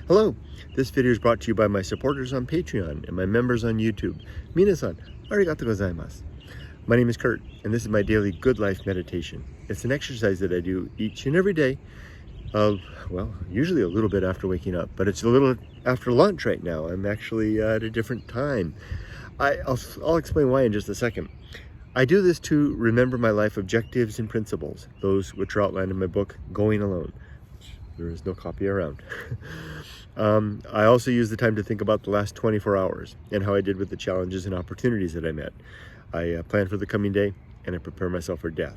Hello, this video is brought to you by my supporters on Patreon and my members on YouTube. Minasan, arigatou gozaimasu. My name is Kurt, and this is my daily good life meditation. It's an exercise that I do each and every day, usually a little bit after waking up, but it's a little after lunch right now. I'm actually at a different time. I'll explain why in just a second. I do this to remember my life objectives and principles, those which are outlined in my book, Going Alone. There is no copy around. I also use the time to think about the last 24 hours and how I did with the challenges and opportunities that I met. I plan for the coming day and I prepare myself for death.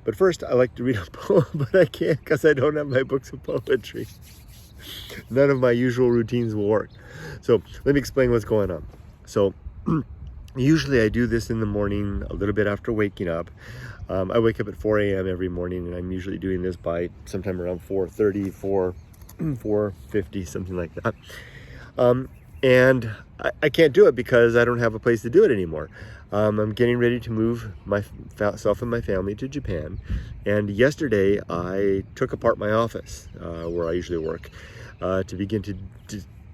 But first, I like to read a poem, but I can't because I don't have my books of poetry. None of my usual routines will work. So let me explain what's going on. So usually I do this in the morning, a little bit after waking up. I wake up at 4 a.m. every morning, and I'm usually doing this by sometime around 4:30, 4:50, something like that. And I can't do it because I don't have a place to do it anymore. I'm getting ready to move myself and my family to Japan. And yesterday I took apart my office where I usually work to begin to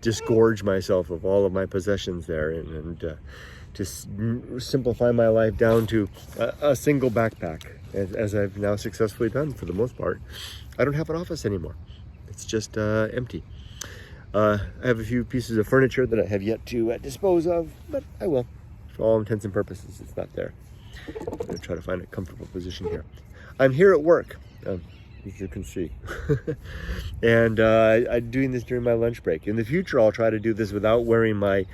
disgorge myself of all of my possessions there and to simplify my life down to a single backpack, as I've now successfully done for the most part. I don't have an office anymore. It's just empty. I have a few pieces of furniture that I have yet to dispose of, but I will. For all intents and purposes, it's not there. I'm going to try to find a comfortable position here. I'm here at work, as you can see. And I'm doing this during my lunch break. In the future, I'll try to do this without wearing my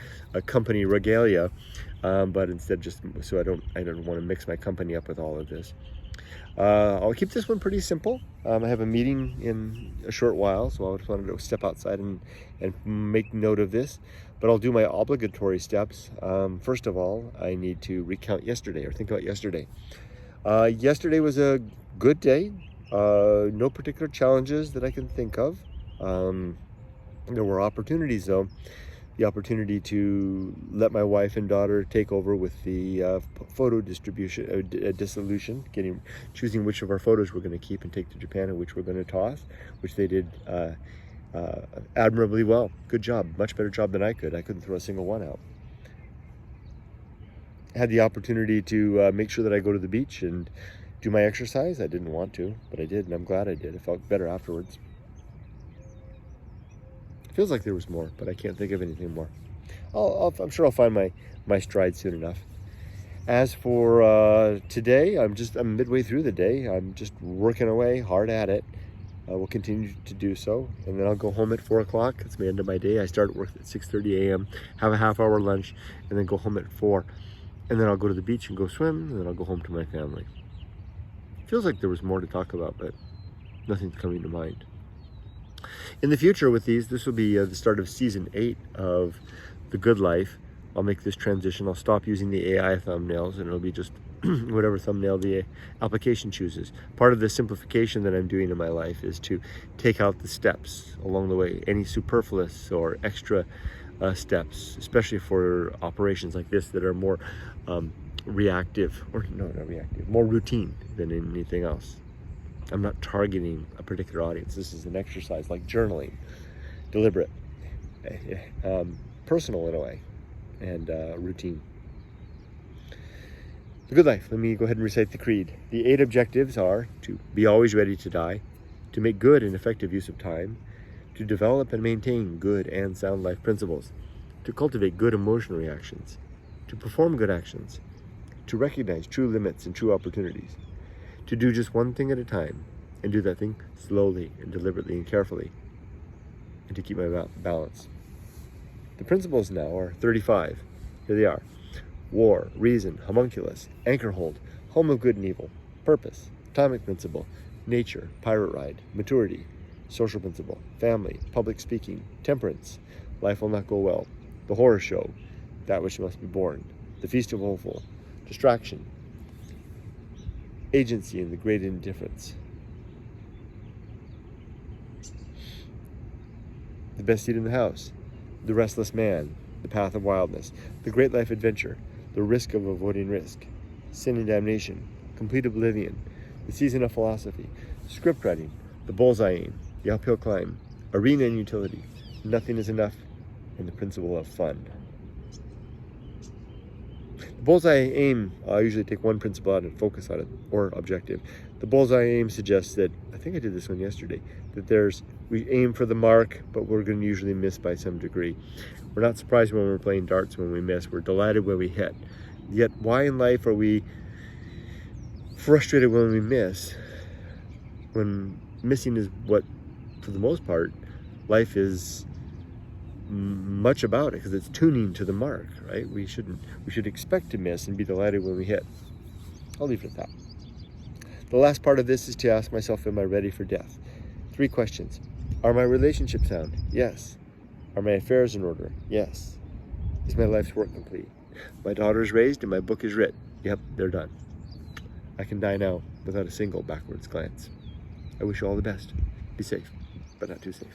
company regalia, but instead just so I don't want to mix my company up with all of this. I'll keep this one pretty simple. I have a meeting in a short while, so I just wanted to step outside and make note of this. But I'll do my obligatory steps. First of all, I need to recount yesterday, or think about yesterday. Yesterday was a good day. No particular challenges that I can think of. There were opportunities, though. The opportunity to let my wife and daughter take over with the photo dissolution, choosing which of our photos we're going to keep and take to Japan and which we're going to toss, which they did admirably well. Good job, much better job than I could. I couldn't throw a single one out. I had the opportunity to make sure that I go to the beach and do my exercise. I didn't want to, but I did, and I'm glad I did. I felt better afterwards. Feels like there was more, but I can't think of anything more. I'm sure I'll find my stride soon enough. As for today, I'm midway through the day. I'm just working away hard at it. We'll continue to do so, and then I'll go home at 4 o'clock. That's the end of my day. I start work at 6:30 a.m., have a half-hour lunch, and then go home at 4. And then I'll go to the beach and go swim, and then I'll go home to my family. Feels like there was more to talk about, but nothing's coming to mind. In the future with these, this will be the start of season 8 of The Good Life. I'll make this transition. I'll stop using the AI thumbnails, and it'll be just whatever thumbnail the application chooses. Part of the simplification that I'm doing in my life is to take out the steps along the way, any superfluous or extra steps, especially for operations like this that are more reactive, or no, not reactive, more routine than anything else. I'm not targeting a particular audience. This is an exercise like journaling, deliberate, personal in a way, and routine. The Good Life. Let me go ahead and recite the creed. The 8 objectives are to be always ready to die, to make good and effective use of time, to develop and maintain good and sound life principles, to cultivate good emotional reactions, to perform good actions, to recognize true limits and true opportunities, to do just one thing at a time, and do that thing slowly and deliberately and carefully, and to keep my balance. The principles now are 35. Here they are. War, reason, homunculus, Anchorhold, home of good and evil, purpose, atomic principle, nature, pirate ride, maturity, social principle, family, public speaking, temperance, life will not go well, the horror show, that which must be born, the feast of woeful, distraction, agency and the great indifference, the best seat in the house, the restless man, the path of wildness, the great life adventure, the risk of avoiding risk, sin and damnation, complete oblivion, the season of philosophy, script writing, the bullseye aim, the uphill climb, arena and utility, nothing is enough, and the principle of fun. The bullseye aim, I usually take one principle out and focus on it, or objective. The bullseye aim suggests that, I think I did this one yesterday, that we aim for the mark, but we're going to usually miss by some degree. We're not surprised when we're playing darts when we miss. We're delighted when we hit. Yet, why in life are we frustrated when we miss? When missing is what, for the most part, life is much about it, because it's tuning to the mark, right? We should expect to miss and be delighted when we hit. I'll leave it at that. The last part of this is to ask myself, am I ready for death? 3 questions. Are my relationships sound? Yes. Are my affairs in order? Yes. Is my life's work complete? My daughter is raised and my book is writ. Yep, they're done. I can die now without a single backwards glance. I wish you all the best. Be safe, but not too safe.